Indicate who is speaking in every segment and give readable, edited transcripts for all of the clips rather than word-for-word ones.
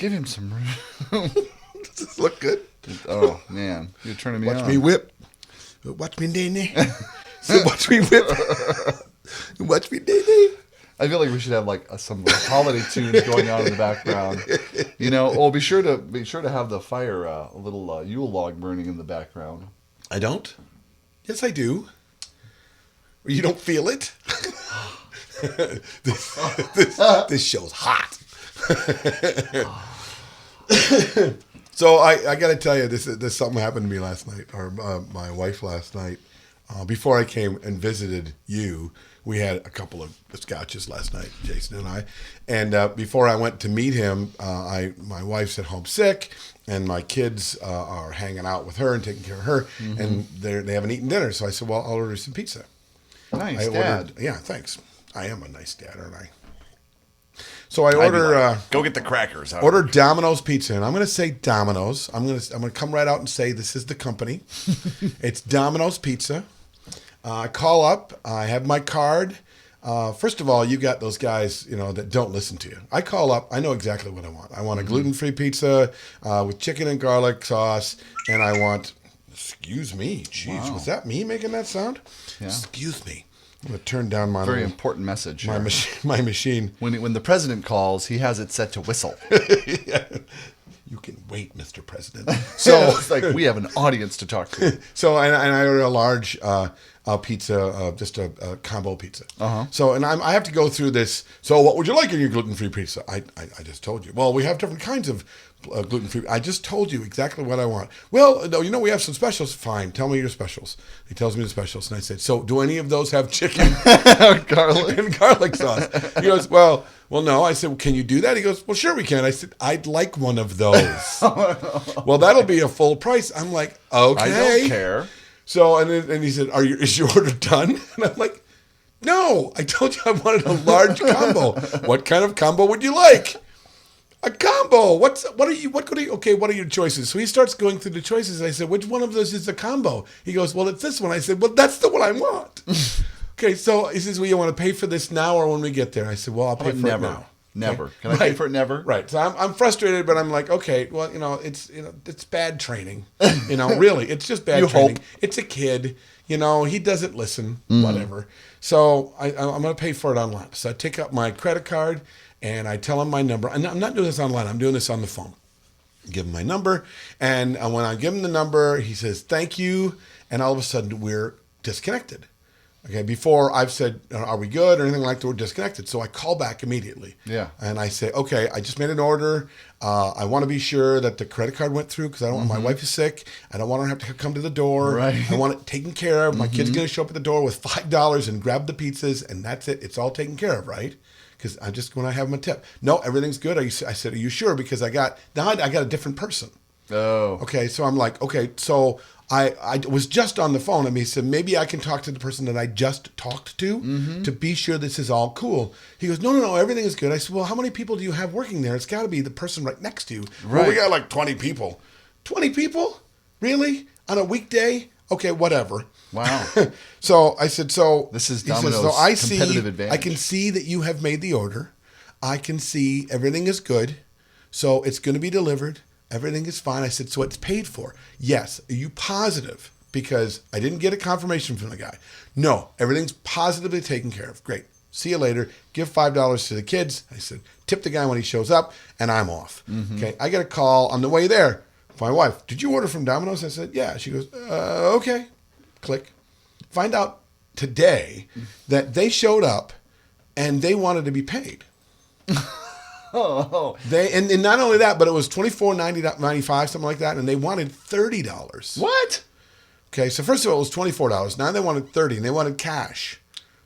Speaker 1: Give him some room.
Speaker 2: Does this look good?
Speaker 1: Oh, man. You're turning me on.
Speaker 2: Watch me whip. Watch me nay. So watch me whip. Watch me nay.
Speaker 1: I feel like we should have like some holiday tunes going on in the background. You know, be sure to have the fire, a little Yule log burning in the background.
Speaker 2: I don't. Yes, I do. You don't feel it. this show's hot. So I got to tell you, this something happened to me last night, or my wife last night. Before I came and visited you, we had a couple of scotches last night, Jason and I. And before I went to meet him, my wife's at home sick, and my kids are hanging out with her and taking care of her, and they haven't eaten dinner. So I said, well, I'll order some pizza.
Speaker 1: Nice, Dad.
Speaker 2: Yeah, thanks. I am a nice dad, aren't I? So I order.
Speaker 1: Go get the crackers.
Speaker 2: Order Domino's pizza, and I'm going to say Domino's. I'm going to come right out and say this is the company. It's Domino's Pizza. I call up. I have my card. First of all, you got those guys, that don't listen to you. I call up. I know exactly what I want. I want a gluten-free pizza with chicken and garlic sauce, and I want. Excuse me. Jeez, was that me making that sound?
Speaker 1: Yeah.
Speaker 2: Excuse me. I'm going to turn down my
Speaker 1: very important message.
Speaker 2: My machine.
Speaker 1: When the president calls, he has it set to whistle.
Speaker 2: Yeah. You can wait, Mr. President. So
Speaker 1: it's like we have an audience to talk to.
Speaker 2: So and I ordered a large pizza, just a combo pizza. So and I have to go through this. So what would you like in your gluten-free pizza? I just told you. Well, we have different kinds of gluten-free. I just told you exactly what I want. Well, no, we have some specials. Fine, tell me your specials. He tells me the specials, and I said, so do any of those have chicken,
Speaker 1: garlic,
Speaker 2: and garlic sauce? He goes, well, no. I said, well, can you do that? He goes, well, sure we can. I said, I'd like one of those. Well, that'll be a full price. I'm like, okay.
Speaker 1: I don't care.
Speaker 2: So and he said, is your order done? And I'm like, no, I told you I wanted a large combo. What kind of combo would you like? A combo. What are your choices? So he starts going through the choices. I said, which one of those is a combo? He goes, well, it's this one. I said, well, that's the one I want. Okay, so he says, well, you want to pay for this now or when we get there? I said, well, I'll pay for it now.
Speaker 1: Never.
Speaker 2: Okay?
Speaker 1: Can I pay for it never?
Speaker 2: Right. So I'm frustrated, but I'm like, okay, well, it's bad training. Really, it's just bad training.
Speaker 1: Hope.
Speaker 2: It's a kid. He doesn't listen. Whatever. So I'm going to pay for it online. So I take out my credit card. And I tell him my number. And I'm not doing this online. I'm doing this on the phone. Give him my number. And when I give him the number, he says, thank you. And all of a sudden, we're disconnected. Okay, before I've said, are we good or anything like that, we're disconnected. So I call back immediately.
Speaker 1: Yeah.
Speaker 2: And I say, okay, I just made an order. I want to be sure that the credit card went through because I don't want my wife is sick. I don't want her to have to come to the door.
Speaker 1: Right.
Speaker 2: I want it taken care of. My kid's going to show up at the door with $5 and grab the pizzas, and that's it. It's all taken care of, right? Because I just want to have him a tip. No, everything's good. I said, are you sure? Because I got a different person.
Speaker 1: Oh.
Speaker 2: Okay, so I'm like, okay, so I was just on the phone, and he said, maybe I can talk to the person that I just talked to be sure this is all cool. He goes, no, everything is good. I said, well, how many people do you have working there? It's got to be the person right next to you.
Speaker 1: Right.
Speaker 2: Well, we got like 20 people. 20 people? Really? On a weekday? Okay, whatever.
Speaker 1: Wow.
Speaker 2: So I said,
Speaker 1: this is Domino's competitive advantage.
Speaker 2: I can see that you have made the order. I can see everything is good. So it's going to be delivered. Everything is fine. I said, so it's paid for. Yes. Are you positive? Because I didn't get a confirmation from the guy. No, everything's positively taken care of. Great. See you later. Give $5 to the kids. I said, tip the guy when he shows up, and I'm off. Okay. I get a call on the way there. My wife, did you order from Domino's? I said, yeah. She goes, okay. Click. Find out today that they showed up and they wanted to be paid. And not only that, but it was $24.95, something like that, and they wanted $30.
Speaker 1: What?
Speaker 2: Okay, so first of all, it was $24. Now they wanted $30, and they wanted cash.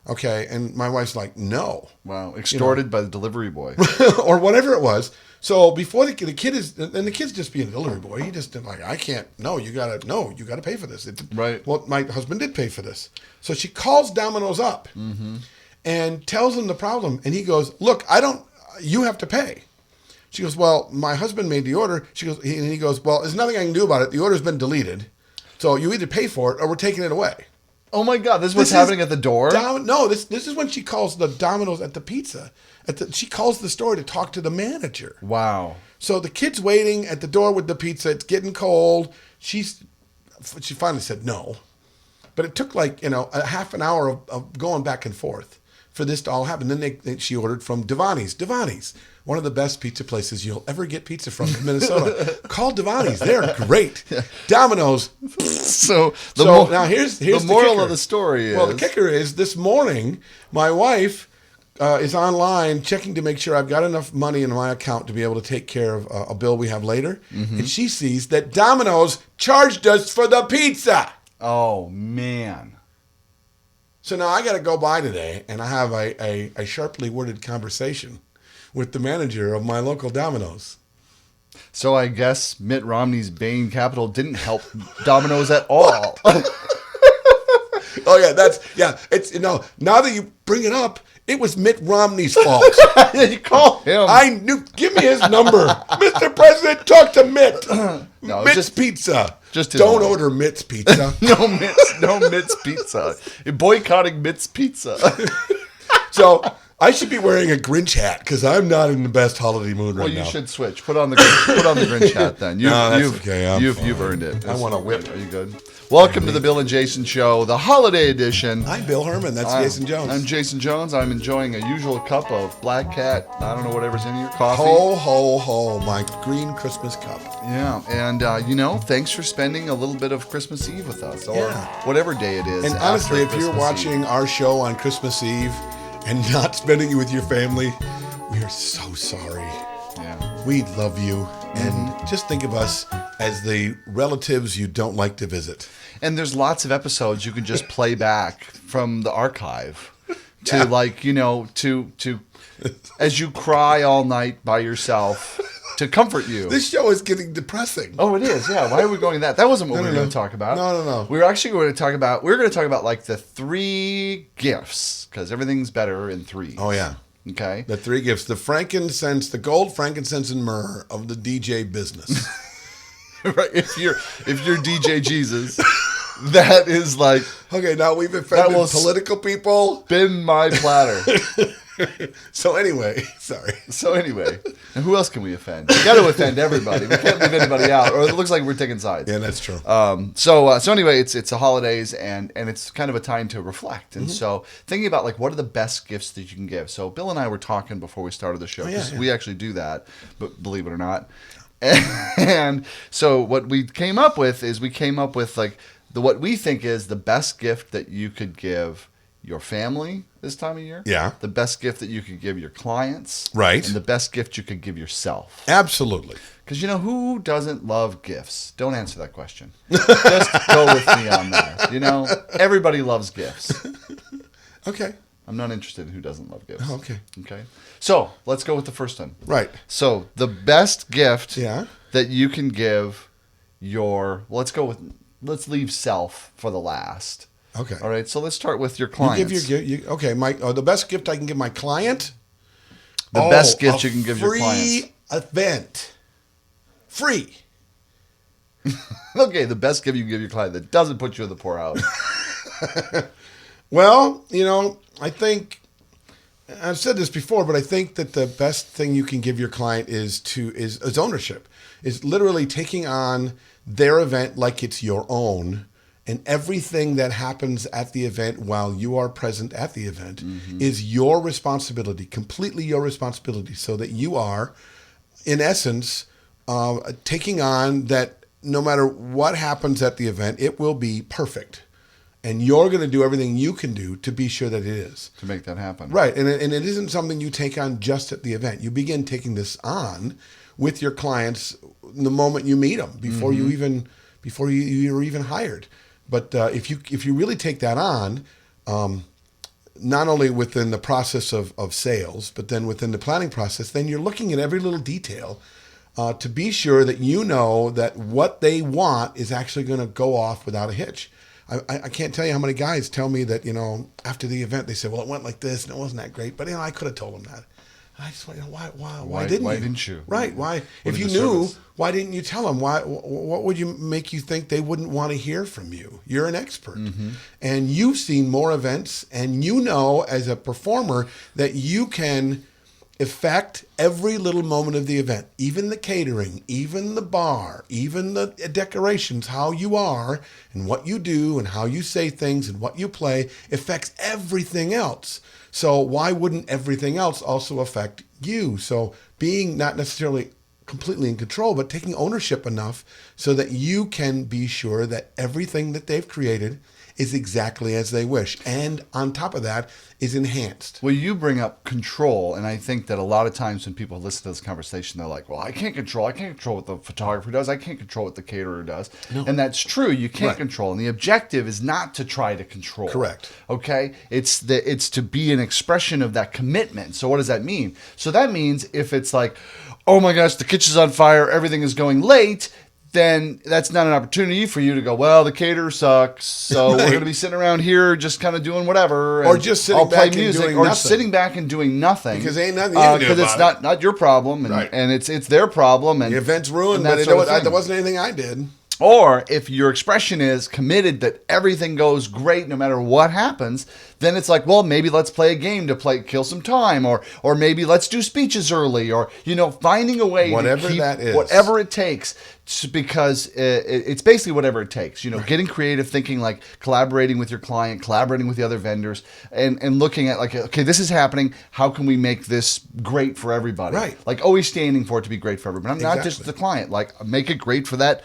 Speaker 2: Okay, and my wife's like, no.
Speaker 1: Wow, extorted by the delivery boy.
Speaker 2: Or whatever it was. So before the kid is, and the kid's just being a delivery boy. He just like, I can't. No, you gotta pay for this.
Speaker 1: Right.
Speaker 2: Well, my husband did pay for this. So she calls Domino's up and tells him the problem, and he goes, look, you have to pay. She goes, well, my husband made the order. And he goes, well, there's nothing I can do about it. The order's been deleted, so you either pay for it or we're taking it away.
Speaker 1: Oh my God! This is what's happening at the door.
Speaker 2: No, this is when she calls the Domino's at the pizza. She calls the store to talk to the manager.
Speaker 1: Wow.
Speaker 2: So the kid's waiting at the door with the pizza. It's getting cold. She finally said no. But it took a half an hour of going back and forth for this to all happen. Then she ordered from Devani's, one of the best pizza places you'll ever get pizza from in Minnesota. Call Devani's. They're great. Domino's.
Speaker 1: So
Speaker 2: now here's the
Speaker 1: moral
Speaker 2: kicker.
Speaker 1: of the story is...
Speaker 2: Well, the kicker is this morning, my wife is online checking to make sure I've got enough money in my account to be able to take care of a bill we have later. Mm-hmm. And she sees that Domino's charged us for the pizza.
Speaker 1: Oh, man.
Speaker 2: So now I got to go by today, and I have a sharply worded conversation with the manager of my local Domino's.
Speaker 1: So I guess Mitt Romney's Bain Capital didn't help Domino's at all.
Speaker 2: Oh yeah, it's now that you bring it up, it was Mitt Romney's fault.
Speaker 1: You call him.
Speaker 2: I knew. Give me his number, Mr. President. Talk to Mitt.
Speaker 1: No,
Speaker 2: Mitt's Pizza.
Speaker 1: Just
Speaker 2: don't order Mitt's Pizza.
Speaker 1: No Mitt's Pizza. You're boycotting Mitt's Pizza.
Speaker 2: So I should be wearing a Grinch hat because I'm not in the best holiday mood right now.
Speaker 1: Well, you should switch. Put on the Grinch hat then. You've earned it.
Speaker 2: I want a whip.
Speaker 1: Are you good? Welcome to the Bill and Jason Show, the holiday edition.
Speaker 2: I'm Bill Herman. That's Jason Jones.
Speaker 1: I'm Jason Jones. I'm enjoying a usual cup of Black Cat. I don't know whatever's in here. Coffee.
Speaker 2: Ho, ho, ho. My green Christmas cup.
Speaker 1: Yeah. And, thanks for spending a little bit of Christmas Eve with us or whatever day it is.
Speaker 2: And honestly, if you're watching our show on Christmas Eve and not spending it with your family, we are so sorry.
Speaker 1: Yeah.
Speaker 2: We love you. And just think of us as the relatives you don't like to visit.
Speaker 1: And there's lots of episodes you can just play back from the archive to as you cry all night by yourself to comfort you.
Speaker 2: This show is getting depressing.
Speaker 1: Oh, it is. Yeah. Why are we going that? That wasn't what we were going to talk about.
Speaker 2: No.
Speaker 1: We were actually going to talk about like the 3 gifts because everything's better in 3.
Speaker 2: Oh, yeah.
Speaker 1: Okay.
Speaker 2: The 3 gifts, the frankincense, the gold, frankincense, and myrrh of the DJ business.
Speaker 1: Right. If you're DJ Jesus, that is like...
Speaker 2: Okay, now we've offended political people.
Speaker 1: Spin my platter.
Speaker 2: So anyway,
Speaker 1: and who else can we offend? We got to offend everybody. We can't leave anybody out, or it looks like we're taking sides.
Speaker 2: Yeah, that's true.
Speaker 1: So anyway, it's the holidays, and it's kind of a time to reflect. And so thinking about what are the best gifts that you can give. So Bill and I were talking before we started the show because we actually do that, but believe it or not. And so what we came up with what we think is the best gift that you could give your family this time of year.
Speaker 2: Yeah.
Speaker 1: The best gift that you could give your clients.
Speaker 2: Right.
Speaker 1: And the best gift you could give yourself.
Speaker 2: Absolutely.
Speaker 1: Because who doesn't love gifts? Don't answer that question. Just go with me on that. Everybody loves gifts.
Speaker 2: Okay.
Speaker 1: I'm not interested in who doesn't love gifts.
Speaker 2: Oh, okay.
Speaker 1: Okay. So let's go with the first one.
Speaker 2: Right.
Speaker 1: So the best gift
Speaker 2: that
Speaker 1: you can give let's leave self for the last.
Speaker 2: Okay.
Speaker 1: All right. So let's start with your clients.
Speaker 2: The best gift I can give my client.
Speaker 1: The best gift you can give your clients.
Speaker 2: Free event. Free.
Speaker 1: Okay. The best gift you can give your client that doesn't put you in the poorhouse.
Speaker 2: Well, I think I've said this before, but I think that the best thing you can give your client is ownership. Is literally taking on their event like it's your own, and everything that happens at the event while you are present at the event is your responsibility, completely your responsibility, so that you are, in essence, taking on that no matter what happens at the event, it will be perfect. And you're going to do everything you can do to be sure that it is.
Speaker 1: To make that happen.
Speaker 2: Right. And it isn't something you take on just at the event. You begin taking this on with your clients the moment you meet them, before you're even hired. But if you really take that on, not only within the process of sales, but then within the planning process, then you're looking at every little detail to be sure that that what they want is actually going to go off without a hitch. I can't tell you how many guys tell me that, after the event, they say, well, it went like this and it wasn't that great, but I could have told them that. And I just went, why didn't you? Right. Why? If you knew, why didn't you tell them? What would make you think they wouldn't want to hear from you? You're an expert. And you've seen more events, and as a performer that you can affect every little moment of the event, even the catering, even the bar, even the decorations, how you are and what you do and how you say things and what you play affects everything else. So why wouldn't everything else also affect you? So being not necessarily completely in control, but taking ownership enough so that you can be sure that everything that they've created is exactly as they wish. And on top of that is enhanced.
Speaker 1: Well, you bring up control, and I think that a lot of times when people listen to this conversation, they're like, well, I can't control what the photographer does. I can't control what the caterer does. No. And that's true. You can't control. And the objective is not to try to control.
Speaker 2: Correct.
Speaker 1: Okay? It's to be an expression of that commitment. So what does that mean? So that means if it's like, oh my gosh, the kitchen's on fire, everything is going late, then that's not an opportunity for you to go, well, the caterer sucks, so we're going to be sitting around here just kind of doing whatever.
Speaker 2: Or just sitting back and doing nothing.
Speaker 1: Or sitting back and doing nothing.
Speaker 2: Because ain't nothing you can do about it.
Speaker 1: Because it's not your problem, and it's their problem. And
Speaker 2: the event's ruined, but there wasn't anything I did.
Speaker 1: Or if your expression is committed that everything goes great no matter what happens, then it's like, well, maybe let's play a game to kill some time, or maybe let's do speeches early, or finding a way
Speaker 2: whatever
Speaker 1: to keep
Speaker 2: that is,
Speaker 1: whatever it takes, because it's basically whatever it takes. Getting creative, thinking like collaborating with your client, collaborating with the other vendors, and looking at like, okay, this is happening. How can we make this great for everybody?
Speaker 2: Right.
Speaker 1: Like always standing for it to be great for everybody. Not just the client. Like make it great for that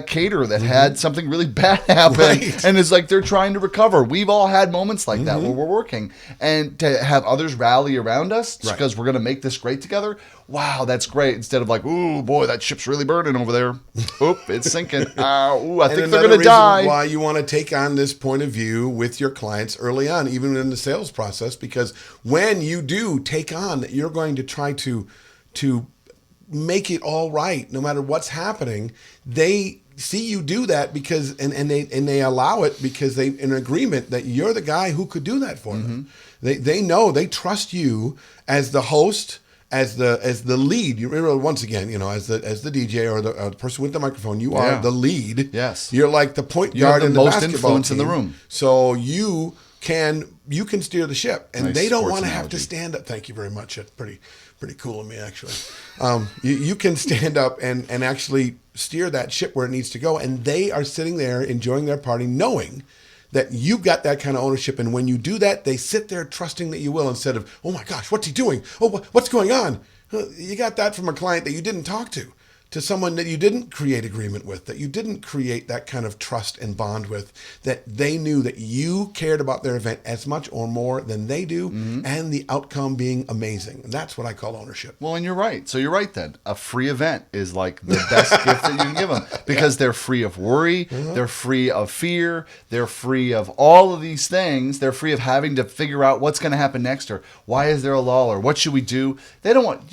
Speaker 1: caterer that had something really bad happen, and is like they're trying to recover. We've all had moments like that where we're working, and to have others rally around us because we're going to make this great together. Wow, that's great. Instead of like, ooh, boy, that ship's really burning over there. Oop, it's sinking. Ooh, I think they're going to die.
Speaker 2: Why you want to take on this point of view with your clients early on, even in the sales process, because when you do take on, you're going to try to make it all right, no matter what's happening. They see you do that because and they allow it because they in agreement that you're the guy who could do that for them. They know, they trust you as the host, as the lead. You once again, as the DJ or the person with the microphone, you are the lead.
Speaker 1: Yes,
Speaker 2: you're like the point guard in the
Speaker 1: most
Speaker 2: basketball
Speaker 1: influence
Speaker 2: team.
Speaker 1: In the room.
Speaker 2: So you can steer the ship, and
Speaker 1: nice
Speaker 2: they don't
Speaker 1: sports
Speaker 2: want to have
Speaker 1: analogy.
Speaker 2: to stand up. Thank you very much. That's pretty cool of me, actually. You can stand up and actually steer that ship where it needs to go, and they are sitting there enjoying their party, knowing that you've got that kind of ownership. And when you do that, they sit there trusting that you will, instead of, oh my gosh, what's he doing? Oh, what's going on? You got that from a client that you didn't talk to someone that you didn't create agreement with, that you didn't create that kind of trust and bond with, that they knew that you cared about their event as much or more than they do, and the outcome being amazing. And that's what I call ownership.
Speaker 1: Well, and you're right. So you're right then. A free event is like the best gift that you can give them, because they're free of worry, they're free of fear, they're free of all of these things. They're free of having to figure out what's going to happen next, or why is there a lull, or what should we do. They don't want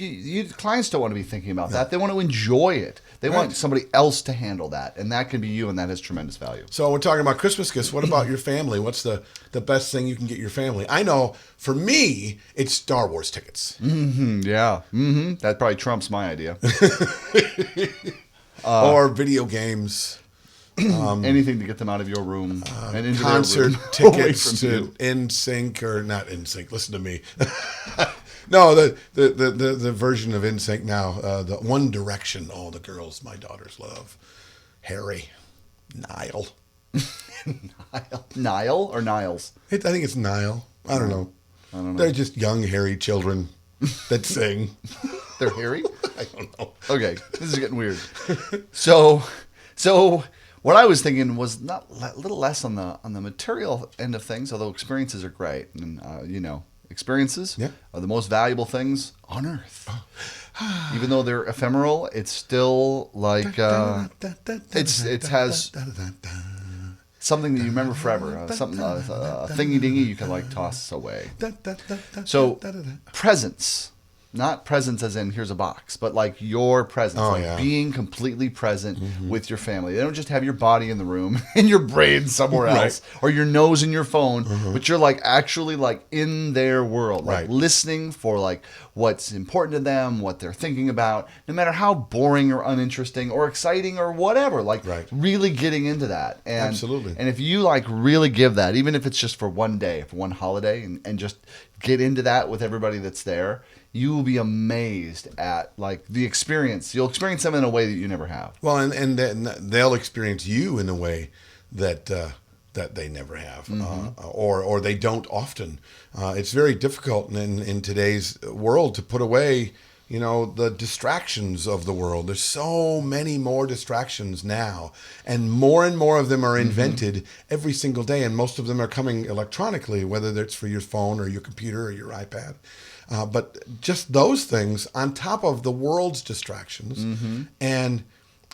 Speaker 1: clients don't want to be thinking about that. They want to enjoy it. They want somebody else to handle that, and that can be you, and that has tremendous value.
Speaker 2: So we're talking about Christmas gifts. What about your family? What's the best thing you can get your family? I know for me, it's Star Wars tickets.
Speaker 1: Yeah. That probably trumps my idea.
Speaker 2: Or video games.
Speaker 1: Anything to get them out of your room and into
Speaker 2: concert
Speaker 1: their room.
Speaker 2: tickets to NSYNC, or not NSYNC. Listen to me. No, the version of NSYNC now, the One Direction. Oh, the girls my daughters love. Harry, Niall.
Speaker 1: Niall or Niles?
Speaker 2: I think it's Niall. I don't know. They're just young, hairy children that sing.
Speaker 1: They're hairy?
Speaker 2: I don't know.
Speaker 1: Okay, this is getting weird. So what I was thinking was not a little less on the material end of things, although experiences are great, and experiences are the most valuable things on earth. Even though they're ephemeral, it's still like it has something that you remember forever. Something a thingy dingy you can like toss away. So presence. Not presence as in here's a box, but like your presence, being completely present with your family. They don't just have your body in the room and your brain somewhere else, or your nose in your phone, but you're like actually like in their world, like listening for like what's important to them, what they're thinking about, no matter how boring or uninteresting or exciting or whatever, like really getting into that. And,
Speaker 2: absolutely.
Speaker 1: And if you like really give that, even if it's just for one day, for one holiday, and just get into that with everybody that's there, you will be amazed at like the experience. You'll experience them in a way that you never have.
Speaker 2: Well, and then they'll experience you in a way that that they never have, or they don't often. It's very difficult in today's world to put away, the distractions of the world. There's so many more distractions now, and more of them are invented every single day, and most of them are coming electronically, whether it's for your phone or your computer or your iPad. But just those things on top of the world's distractions. And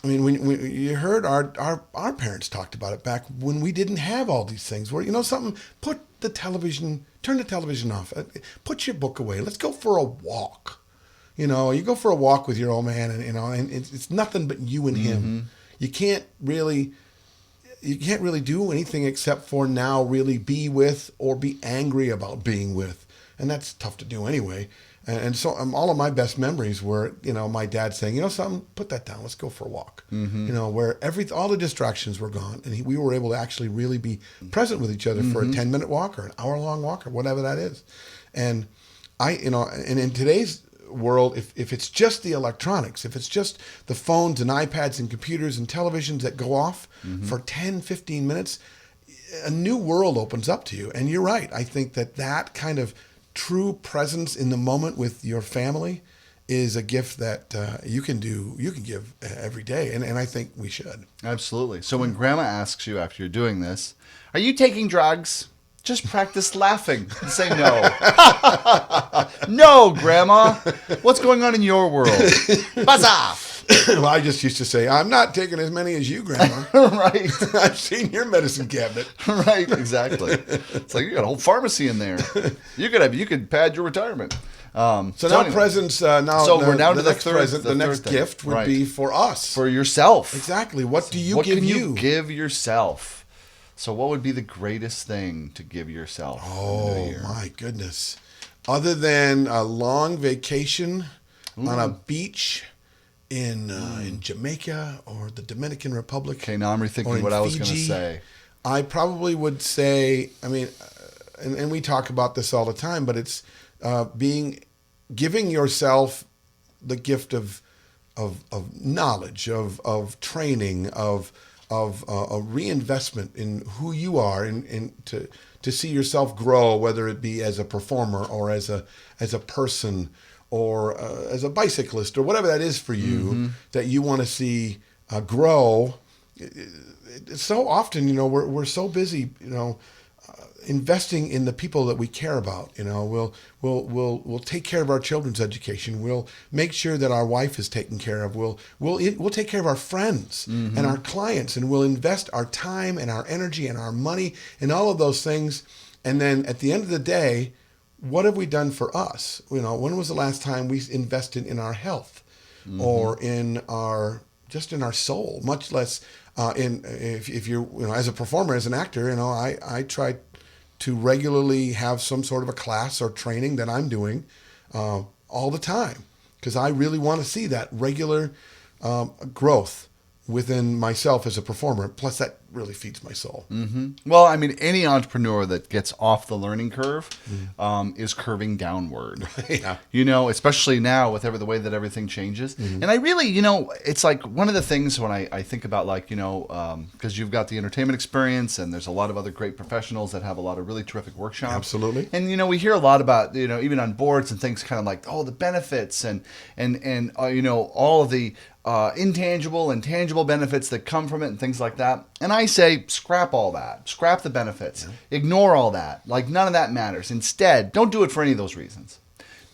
Speaker 2: I mean, when you heard our parents talked about it back when we didn't have all these things, where, something, turn the television off, put your book away, let's go for a walk. You go for a walk with your old man, and it's nothing but you and him. You can't really do anything except for now really be with or be angry about being with. And that's tough to do anyway. And so all of my best memories were, my dad saying, something, put that down, let's go for a walk. Where all the distractions were gone, and we were able to actually really be present with each other for a 10-minute walk or an hour-long walk or whatever that is. And and in today's world, if it's just the electronics, if it's just the phones and iPads and computers and televisions that go off for 10, 15 minutes, a new world opens up to you. And you're right. I think that kind of true presence in the moment with your family is a gift that you can give every day, and I think we should.
Speaker 1: Absolutely. So when Grandma asks you after you're doing this, "Are you taking drugs?" Just practice laughing and say no. No, Grandma. What's going on in your world? Buzz off.
Speaker 2: Well, I just used to say, "I'm not taking as many as you, Grandma."
Speaker 1: Right.
Speaker 2: I've seen your medicine cabinet.
Speaker 1: Right, exactly. It's like you got a whole pharmacy in there. You could pad your retirement.
Speaker 2: So now
Speaker 1: anyway.
Speaker 2: Presents.
Speaker 1: We're down to the
Speaker 2: next
Speaker 1: third
Speaker 2: present.
Speaker 1: the
Speaker 2: The next
Speaker 1: third thing.
Speaker 2: gift would be for us,
Speaker 1: for yourself.
Speaker 2: Exactly. What do you
Speaker 1: what
Speaker 2: give
Speaker 1: can
Speaker 2: you?
Speaker 1: you give yourself? So what would be the greatest thing to give yourself?
Speaker 2: Oh, my goodness. Other than a long vacation on a beach in Jamaica or the Dominican Republic.
Speaker 1: Okay, now I'm rethinking what I was going to say.
Speaker 2: I probably would say, and we talk about this all the time, but it's giving yourself the gift of knowledge, of training, of a reinvestment in who you are, and to see yourself grow, whether it be as a performer or as a person or as a bicyclist or whatever that is for you that you want to see grow. So often, we're so busy, investing in the people that we care about. We'll take care of our children's education. We'll make sure that our wife is taken care of. We'll take care of our friends and our clients, and we'll invest our time and our energy and our money and all of those things. And then at the end of the day, what have we done for us? When was the last time we invested in our health or in our soul? Much less if you're as a performer, as an actor, I try to regularly have some sort of a class or training that I'm doing all the time, because I really want to see that regular growth within myself as a performer. Plus, that really feeds my soul.
Speaker 1: Well, any entrepreneur that gets off the learning curve is curving downward.
Speaker 2: Yeah.
Speaker 1: Especially now with the way that everything changes. And I really, it's like one of the things when I think about because you've got the entertainment experience and there's a lot of other great professionals that have a lot of really terrific workshops.
Speaker 2: Absolutely.
Speaker 1: And, we hear a lot about, even on boards and things kind of like, the benefits and all of the intangible and tangible benefits that come from it and things like that. And I say, scrap all that. Scrap the benefits. Yeah. Ignore all that. None of that matters. Instead, don't do it for any of those reasons.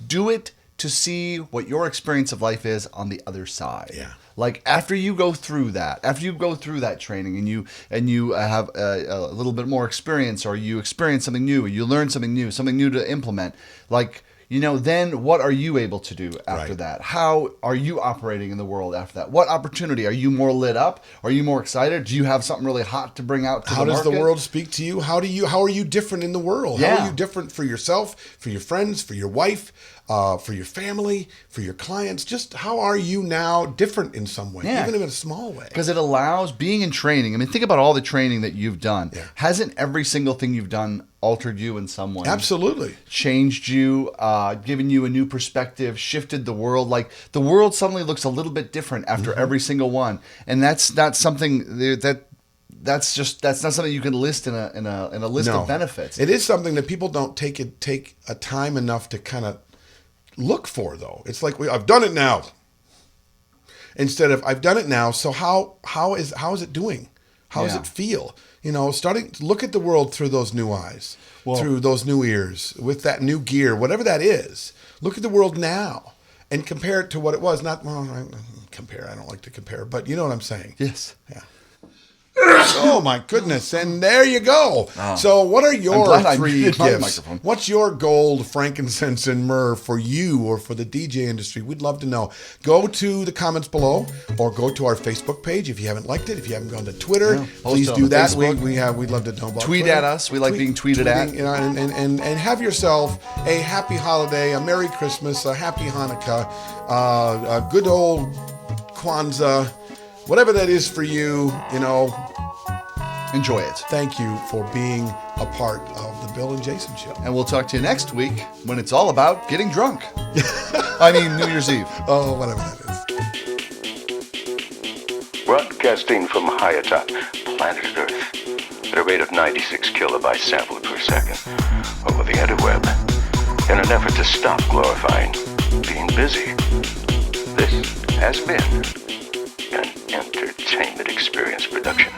Speaker 1: Do it to see what your experience of life is on the other side.
Speaker 2: Yeah.
Speaker 1: After you go through that training and you have a little bit more experience, or you experience something new, or you learn something new to implement, then what are you able to do after that? How are you operating in the world after that? What opportunity? Are you more lit up? Are you more excited? Do you have something really hot to bring out to the market?
Speaker 2: How does the world speak to you? How are you different in the world?
Speaker 1: Yeah.
Speaker 2: How are you different for yourself, for your friends, for your wife? for your family, for your clients? Just how are you now different in some way, even in a small way?
Speaker 1: Because it allows being in training. I mean, think about all the training that you've done. Yeah. Hasn't every single thing you've done altered you in some way? Absolutely. Changed you, given you a new perspective, shifted the world. Like the world suddenly looks a little bit different after every single one. And that's not something that's not something you can list in a list of benefits.
Speaker 2: It is something that people don't take a time enough to kind of look for, though. It's like I've done it now. Instead of I've done it now. So how is it doing? How does it feel? Starting to look at the world through those new eyes, through those new ears, with that new gear, whatever that is. Look at the world now and compare it to what it was. Not compare. I don't like to compare, but you know what I'm saying.
Speaker 1: Yes.
Speaker 2: Yeah. Oh my goodness! And there you go. Oh. So, what are your 3 gifts? What's your gold, frankincense, and myrrh for you or for the DJ industry? We'd love to know. Go to the comments below, or go to our Facebook page if you haven't liked it. If you haven't gone to Twitter, please do that. We'd love to know about.
Speaker 1: Tweet at us. We like being tweeted at.
Speaker 2: And have yourself a happy holiday, a Merry Christmas, a Happy Hanukkah, a good old Kwanzaa. Whatever that is for you,
Speaker 1: enjoy it.
Speaker 2: Thank you for being a part of the Bill and Jason Show.
Speaker 1: And we'll talk to you next week when it's all about getting drunk. I mean, New Year's Eve.
Speaker 2: Oh, whatever
Speaker 3: that is. Broadcasting from high atop planet Earth at a rate of 96 kilobytes sampled per second over the interweb in an effort to stop glorifying being busy. This has been an Entertainment Experience production.